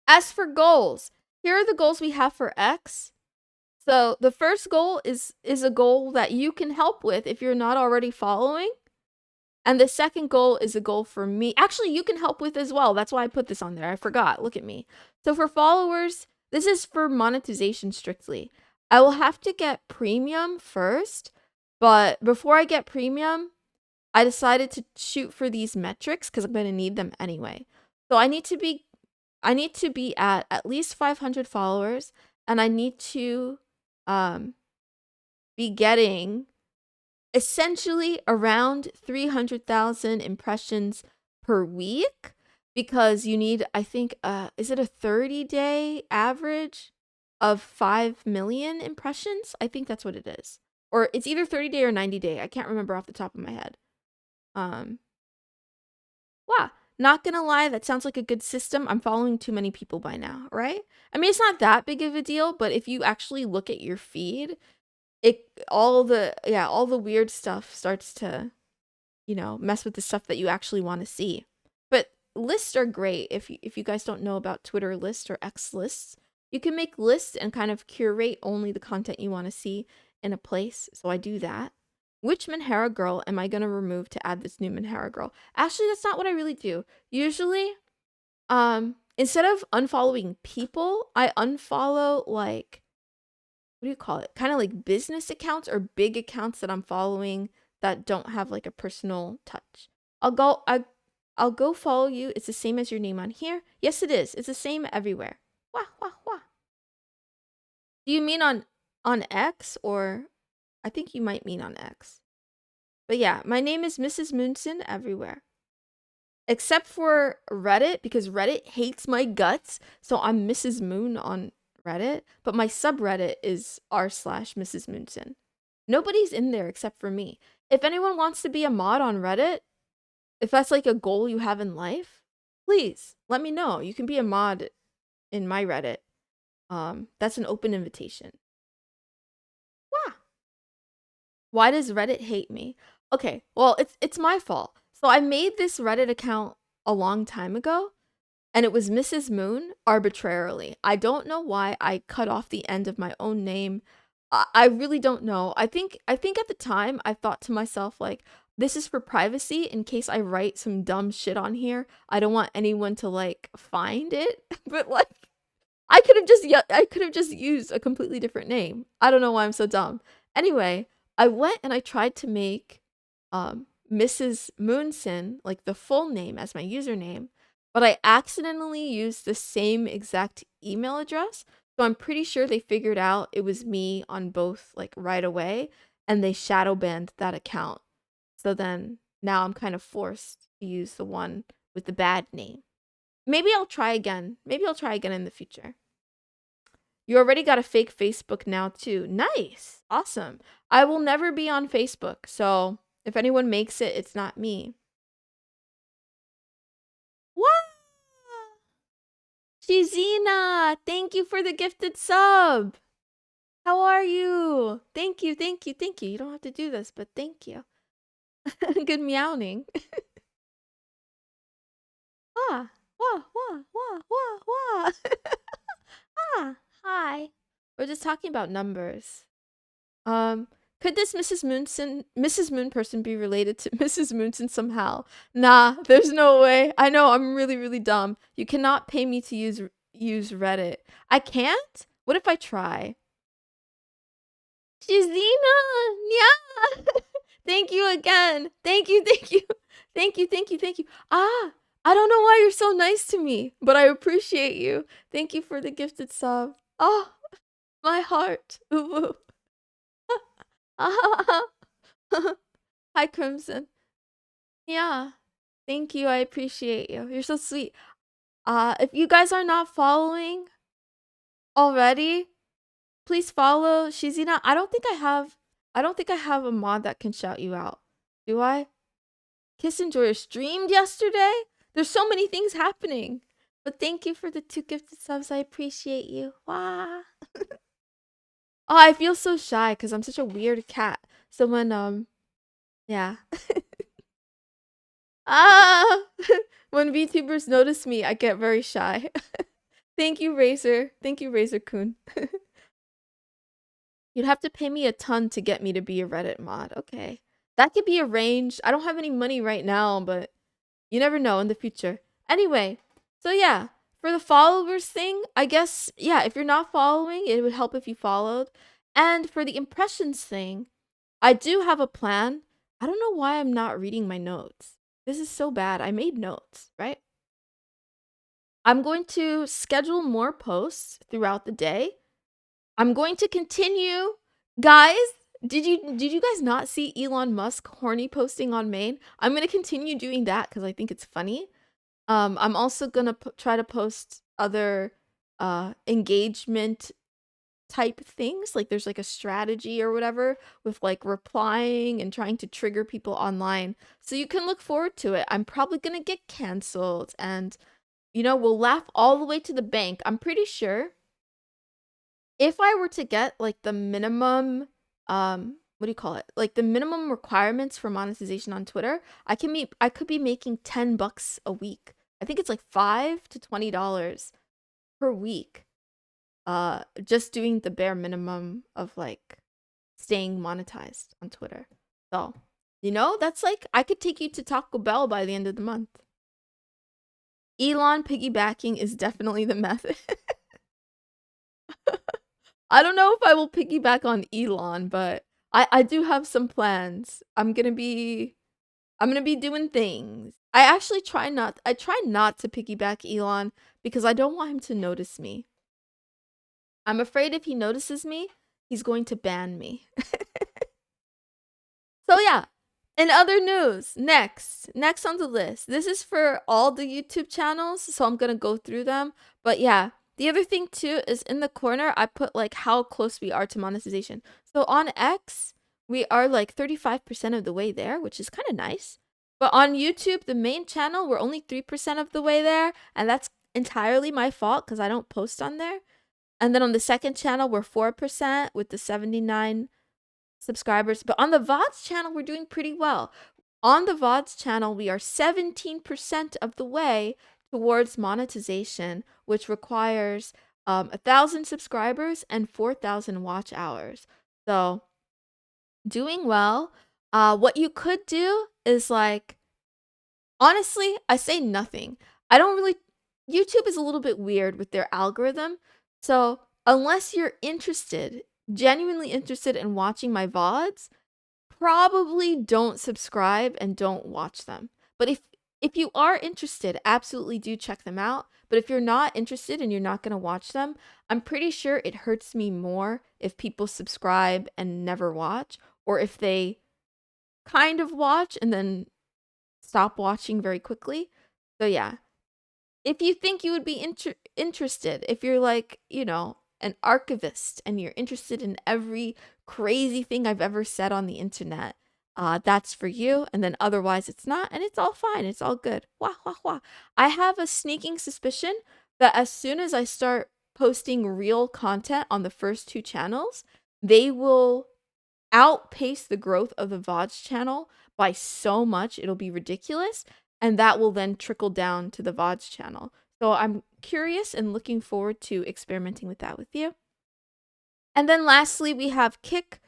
S1: As for goals, here are the goals we have for X. So the first goal is a goal that you can help with if you're not already following. And the second goal is a goal for me. Actually, you can help with as well. That's why I put this on there. I forgot. Look at me. So for followers, this is for monetization strictly. I will have to get premium first, but before I get premium, I decided to shoot for these metrics because I'm going to need them anyway. So I need to be at least 500 followers, and I need to be getting essentially around 300,000 impressions per week, because you need, I think, is it a 30-day average of 5 million impressions? I think that's what it is. Or it's either 30-day or 90-day. I can't remember off the top of my head. Wow. Not gonna lie, that sounds like a good system. I'm following too many people by now, right? I mean, it's not that big of a deal, but if you actually look at your feed, all the weird stuff starts to, mess with the stuff that you actually want to see. But lists are great. If you guys don't know about Twitter lists or X lists, you can make lists and kind of curate only the content you want to see in a place. So I do that. Which Manhara girl am I going to remove to add this new Manhara girl? Actually, that's not what I really do. Usually, instead of unfollowing people, I unfollow, like, what do you call it? Kind of like business accounts or big accounts that I'm following that don't have like a personal touch. I'll go follow you. It's the same as your name on here. Yes, it is. It's the same everywhere. Wah wah wah. Do you mean on X, or I think you might mean on X. But yeah, my name is Mrs. Moonson everywhere. Except for Reddit, because Reddit hates my guts. So I'm Mrs. Moon on Reddit, but my subreddit is r/Mrs. Moonson. Nobody's in there except for me. If anyone wants to be a mod on Reddit, if that's like a goal you have in life, please let me know. You can be a mod in my Reddit. That's an open invitation. Wow. Why does Reddit hate me? Okay, well, it's my fault. So I made this Reddit account a long time ago, and it was Mrs. Moon arbitrarily. I don't know why I cut off the end of my own name. I really don't know. I think at the time I thought to myself, like, this is for privacy in case I write some dumb shit on here. I don't want anyone to like find it. But like, I could have just used a completely different name. I don't know why I'm so dumb. Anyway, I went and I tried to make Mrs. Moonson, like the full name, as my username, but I accidentally used the same exact email address. So I'm pretty sure they figured out it was me on both, like, right away, and they shadow banned that account. So then now I'm kind of forced to use the one with the bad name. Maybe I'll try again. Maybe I'll try again in the future. You already got a fake Facebook now too. Nice. Awesome. I will never be on Facebook, so if anyone makes it, it's not me. What? Shizina, thank you for the gifted sub. How are you? Thank you, thank you, thank you. You don't have to do this, but thank you. Good meowing. Ah, wah, wah, wah, wah, wah. Ah, hi. We're just talking about numbers. Could this Mrs. Moon person be related to Mrs. Moonson somehow? Nah, there's no way. I know I'm really, really dumb. You cannot pay me to use Reddit. I can't? What if I try? Shizina! Yeah! Thank you again. Thank you, thank you. Thank you, thank you, thank you. Ah, I don't know why you're so nice to me, but I appreciate you. Thank you for the gifted sub. Oh, my heart. Ooh. Hi, Crimson. Yeah. Thank you. I appreciate you. You're so sweet. If you guys are not following already, please follow Shizina. I don't think I have a mod that can shout you out. Do I? Kiss Enjoyer streamed yesterday? There's so many things happening. But thank you for the 2 gifted subs. I appreciate you. Wow. Oh, I feel so shy because I'm such a weird cat. So when yeah. Ah, when VTubers notice me, I get very shy. Thank you, Razor. Thank you, Razor-kun. You'd have to pay me a ton to get me to be a Reddit mod. Okay. That could be arranged. I don't have any money right now, but you never know in the future. Anyway, so yeah, for the followers thing, I guess, yeah, if you're not following, it would help if you followed. And for the impressions thing, I do have a plan. I don't know why I'm not reading my notes. This is so bad. I made notes, right? I'm going to schedule more posts throughout the day. I'm going to continue. Guys, did you guys not see Elon Musk horny posting on Main? I'm going to continue doing that cuz I think it's funny. I'm also going to try to post other engagement type things, like there's like a strategy or whatever with like replying and trying to trigger people online. So you can look forward to it. I'm probably going to get canceled and we'll laugh all the way to the bank. I'm pretty sure if I were to get like the minimum what do you call it? Like the minimum requirements for monetization on Twitter, I could be making $10 a week. I think it's like $5 to $20 per week. Just doing the bare minimum of like staying monetized on Twitter. So, that's like I could take you to Taco Bell by the end of the month. Elon piggybacking is definitely the method. I don't know if I will piggyback on Elon, but I do have some plans. I'm gonna be doing things. I try not to piggyback Elon because I don't want him to notice me. I'm afraid if he notices me, he's going to ban me. So yeah, in other news, next on the list. This is for all the YouTube channels, so I'm gonna go through them. But yeah, the other thing too is in the corner, I put like how close we are to monetization. So on X, we are like 35% of the way there, which is kind of nice. But on YouTube, the main channel, we're only 3% of the way there. And that's entirely my fault because I don't post on there. And then on the second channel, we're 4% with the 79 subscribers. But on the VODs channel, we're doing pretty well. On the VODs channel, we are 17% of the way towards monetization, which requires 1,000 subscribers and 4,000 watch hours. So doing well. What you could do is like, honestly, I say nothing. YouTube is a little bit weird with their algorithm. So unless you're genuinely interested in watching my VODs, probably don't subscribe and don't watch them. But if you are interested, absolutely do check them out. But if you're not interested and you're not going to watch them, I'm pretty sure it hurts me more if people subscribe and never watch, or if they kind of watch and then stop watching very quickly. So yeah, if you think you would be interested, if you're like, an archivist and you're interested in every crazy thing I've ever said on the internet, that's for you. And then otherwise it's not, and it's all fine. It's all good. Wah, wah, wah. I have a sneaking suspicion that as soon as I start posting real content on the first 2 channels, they will outpace the growth of the VODs channel by so much. It'll be ridiculous. And that will then trickle down to the VODs channel. So I'm curious and looking forward to experimenting with that with you. And then lastly, we have Kick,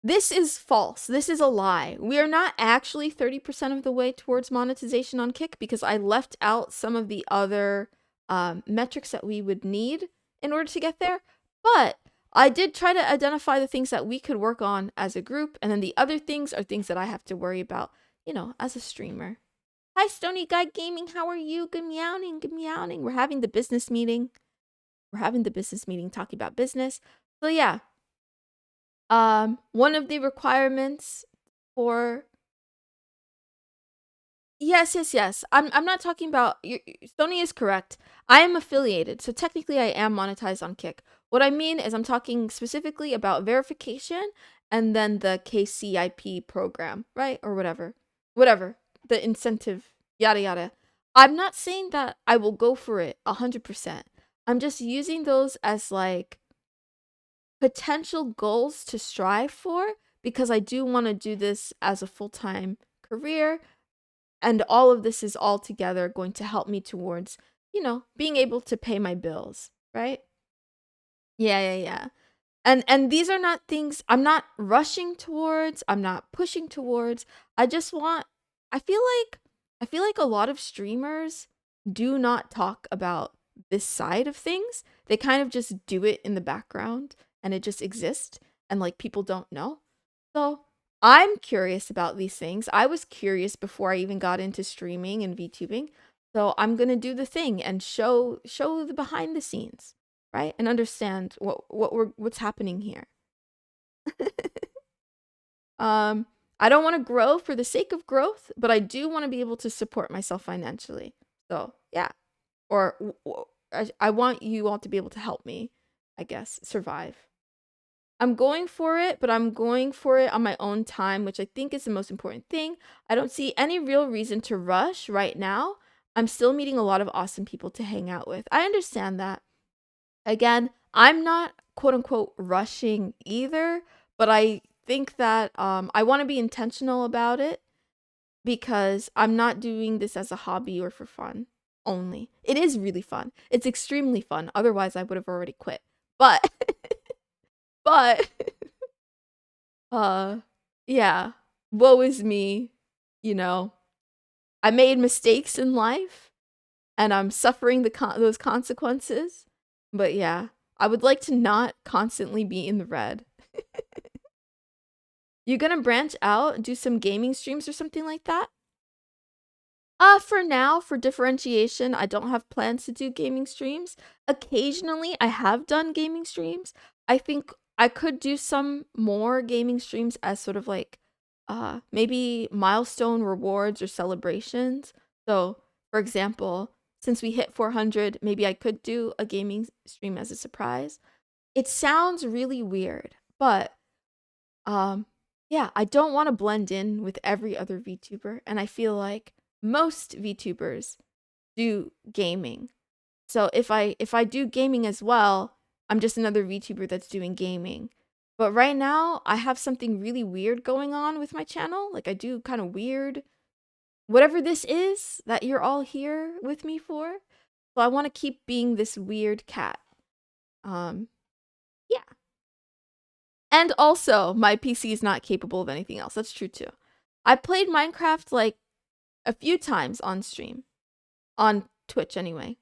S1: This is false. This is a lie. We are not actually 30% of the way towards monetization on Kick because I left out some of the other metrics that we would need in order to get there. But I did try to identify the things that we could work on as a group. And then the other things are things that I have to worry about, you know, as a streamer. Hi, Stony Guy Gaming. How are you? Good meowing. Good meowing. We're having the business meeting. We're having the business meeting talking about business. So yeah. One of the requirements for yes. I'm not talking about Sony is correct. I am affiliated, so technically I am monetized on Kick. What I mean is I'm talking specifically about verification and then the KCIP program, right? Or whatever. Whatever. The incentive, yada yada. I'm not saying that I will go for it 100%. I'm just using those as like potential goals to strive for because I do want to do this as a full-time career, and all of this is all together going to help me towards, you know, being able to pay my bills, right? Yeah. And these are not things I'm not rushing towards, I'm not pushing towards. I just want I feel like a lot of streamers do not talk about this side of things. They kind of just do it in the background and it just exists and like people don't know. So, I'm curious about these things. I was curious before I even got into streaming and VTubing. So, I'm going to do the thing and show the behind the scenes, right? And understand what's happening here. I don't want to grow for the sake of growth, but I do want to be able to support myself financially. So, yeah. Or I want you all to be able to help me, I guess, survive. I'm going for it, but I'm going for it on my own time, which I think is the most important thing. I don't see any real reason to rush right now. I'm still meeting a lot of awesome people to hang out with. I understand that. Again, I'm not quote unquote rushing either, but I think that I want to be intentional about it because I'm not doing this as a hobby or for fun only. It is really fun. It's extremely fun. Otherwise, I would have already quit. But but yeah, woe is me, you know. I made mistakes in life and I'm suffering those consequences. But yeah, I would like to not constantly be in the red. You gonna branch out, do some gaming streams or something like that? For now, for differentiation, I don't have plans to do gaming streams. Occasionally, I have done gaming streams. I think I could do some more gaming streams as sort of like maybe milestone rewards or celebrations. So, for example, since we hit 400, maybe I could do a gaming stream as a surprise. It sounds really weird, but yeah, I don't want to blend in with every other VTuber, and I feel like most VTubers do gaming. So if I do gaming as well, I'm just another VTuber that's doing gaming. But right now, I have something really weird going on with my channel. Like I do kind of weird whatever this is that you're all here with me for. So I want to keep being this weird cat. Yeah. And also, my PC is not capable of anything else. That's true too. I played Minecraft like a few times on stream. On Twitch anyway.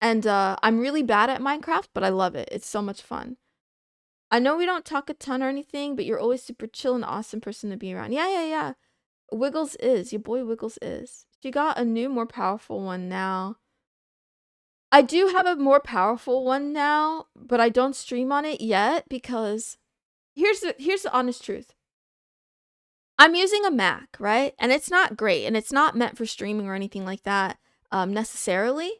S1: And I'm really bad at Minecraft, but I love it. It's so much fun. I know we don't talk a ton or anything, but you're always super chill and awesome person to be around. Yeah. Wiggles is. Your boy Wiggles is. She got a new, more powerful one now. I do have a more powerful one now, but I don't stream on it yet because here's the honest truth. I'm using a Mac, right? And it's not great, and it's not meant for streaming or anything like that necessarily.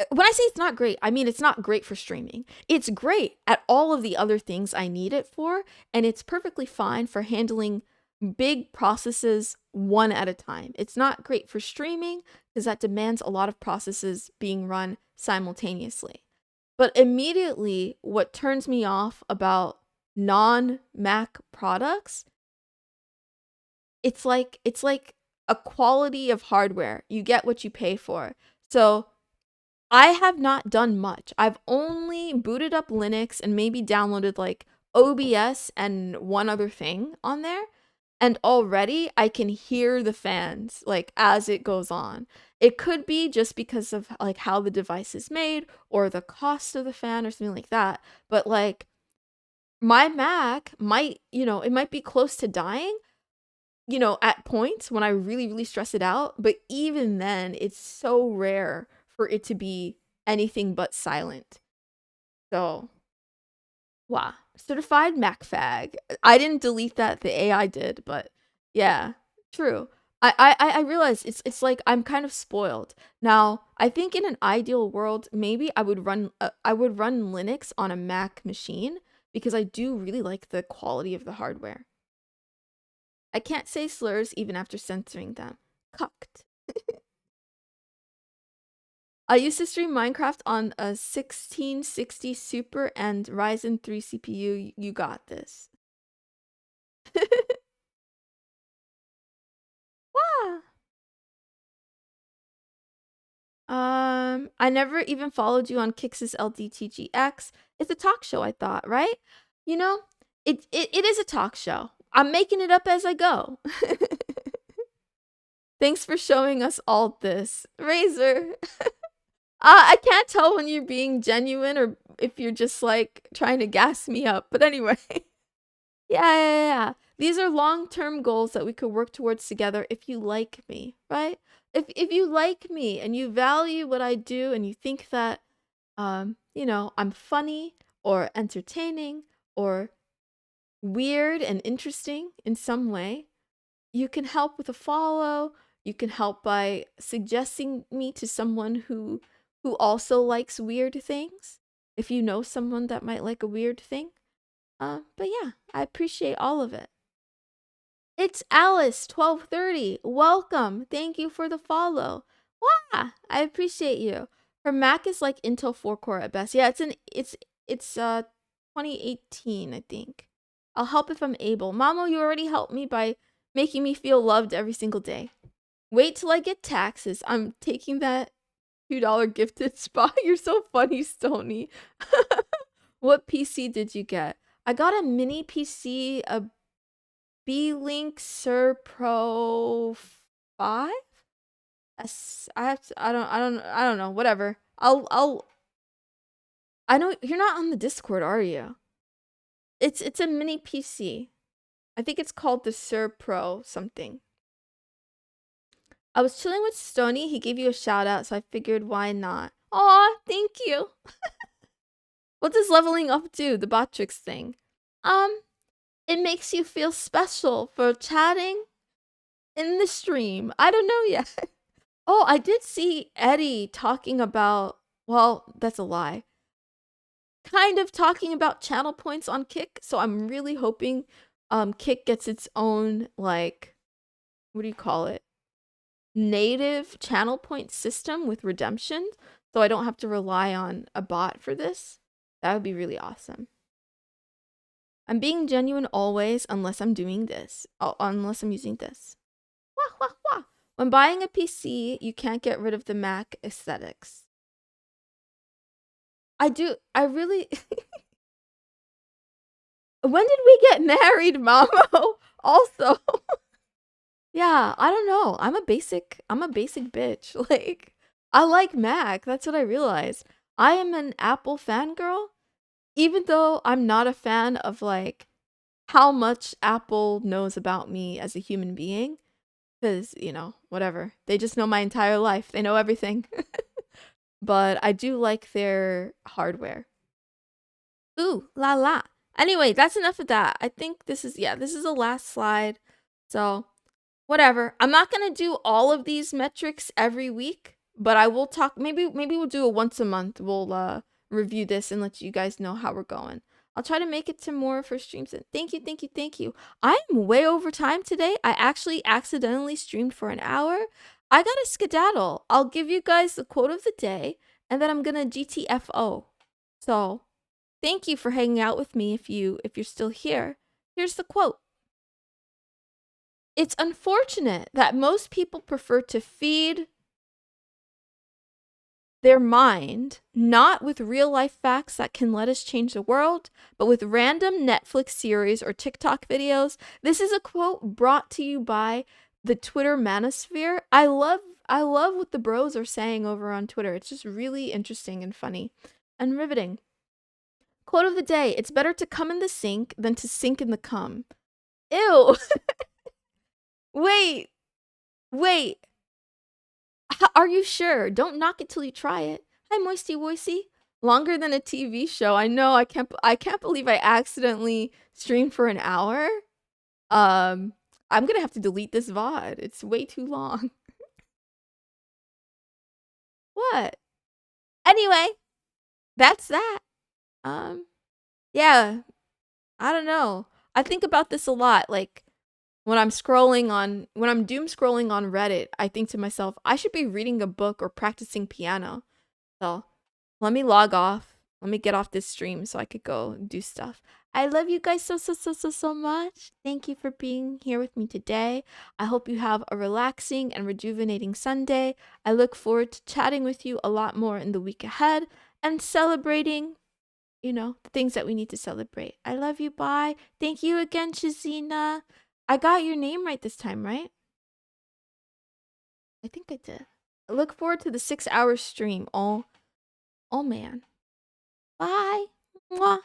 S1: When I say it's not great, I mean it's not great for streaming. It's great at all of the other things I need it for, and it's perfectly fine for handling big processes one at a time. It's not great for streaming because that demands a lot of processes being run simultaneously. But immediately, what turns me off about non-Mac products, it's like a quality of hardware. You get what you pay for. So I have not done much. I've only booted up Linux and maybe downloaded like OBS and one other thing on there, and already I can hear the fans like as it goes on. It could be just because of like how the device is made or the cost of the fan or something like that, but like my Mac might, it might be close to dying, at points when I really, really stress it out. But even then, it's so rare for it to be anything but silent. So, wow. Certified Mac fag. I didn't delete that, the AI did, but yeah, true. I realize it's like I'm kind of spoiled. Now, I think in an ideal world, maybe I would run Linux on a Mac machine because I do really like the quality of the hardware. I can't say slurs even after censoring them. Cucked. I used to stream Minecraft on a 1660 Super and Ryzen 3 CPU. You got this. Wow. I never even followed you on Kix's LDTGX. It's a talk show, I thought, right? You know, it is a talk show. I'm making it up as I go. Thanks for showing us all this. Razor. I can't tell when you're being genuine or if you're just like trying to gas me up. But anyway. Yeah. These are long-term goals that we could work towards together if you like me, right? If you like me and you value what I do and you think that I'm funny or entertaining or weird and interesting in some way, you can help with a follow. You can help by suggesting me to someone who also likes weird things. If you know someone that might like a weird thing. But yeah, I appreciate all of it. It's Alice 1230. Welcome. Thank you for the follow. Wow, I appreciate you. Her Mac is like Intel 4 core at best. Yeah, it's 2018, I think. I'll help if I'm able. Mamo, you already helped me by making me feel loved every single day. Wait till I get taxes. I'm taking that $2 gifted spot. You're so funny, Stony. What PC did you get? I got a mini PC, a B-Link Sur Pro 5? I don't know, whatever. I know you're not on the Discord, are you? It's a mini PC. I think it's called the Sur Pro something. I was chilling with Stony. He gave you a shout out, so I figured why not. Aw, thank you. What does leveling up do? The Botrix thing. It makes you feel special for chatting in the stream. I don't know yet. Oh, I did see Eddie talking about, well, that's a lie. Kind of talking about channel points on Kick, so I'm really hoping Kick gets its own, like, what do you call it? Native channel point system with redemption, so I don't have to rely on a bot for this. That would be really awesome. I'm being genuine always, unless I'm doing this. Unless I'm using this. Wah, wah, wah. When buying a PC, you can't get rid of the Mac aesthetics. I really... When did we get married, Mamo? Also... Yeah, I don't know. I'm a basic bitch. Like, I like Mac. That's what I realized. I am an Apple fangirl, even though I'm not a fan of, like, how much Apple knows about me as a human being. Because, whatever. They just know my entire life. They know everything. But I do like their hardware. Ooh, la la. Anyway, that's enough of that. I think this is the last slide. So, whatever. I'm not going to do all of these metrics every week, but I will talk. Maybe we'll do it once a month. We'll review this and let you guys know how we're going. I'll try to make it to more for streams. Thank you. I'm way over time today. I actually accidentally streamed for an hour. I got to skedaddle. I'll give you guys the quote of the day, and then I'm going to GTFO. So, thank you for hanging out with me if you're still here. Here's the quote. It's unfortunate that most people prefer to feed their mind, not with real life facts that can let us change the world, but with random Netflix series or TikTok videos. This is a quote brought to you by the Twitter manosphere. I love what the bros are saying over on Twitter. It's just really interesting and funny and riveting. Quote of the day: it's better to come in the sink than to sink in the cum. Ew. Wait, wait. Are you sure? Don't knock it till you try it. Hi, Moisty Woisty. Longer than a TV show. I know. I can't believe I accidentally streamed for an hour. I'm gonna have to delete this VOD. It's way too long. What? Anyway, that's that. Yeah. I don't know. I think about this a lot. Like when I'm doom scrolling on Reddit, I think to myself, I should be reading a book or practicing piano. So let me log off. Let me get off this stream so I could go do stuff. I love you guys so much. Thank you for being here with me today. I hope you have a relaxing and rejuvenating Sunday. I look forward to chatting with you a lot more in the week ahead and celebrating, the things that we need to celebrate. I love you. Bye. Thank you again, Shazina. I got your name right this time, right? I think I did. I look forward to the 6-hour stream. Oh man. Bye. Mwah.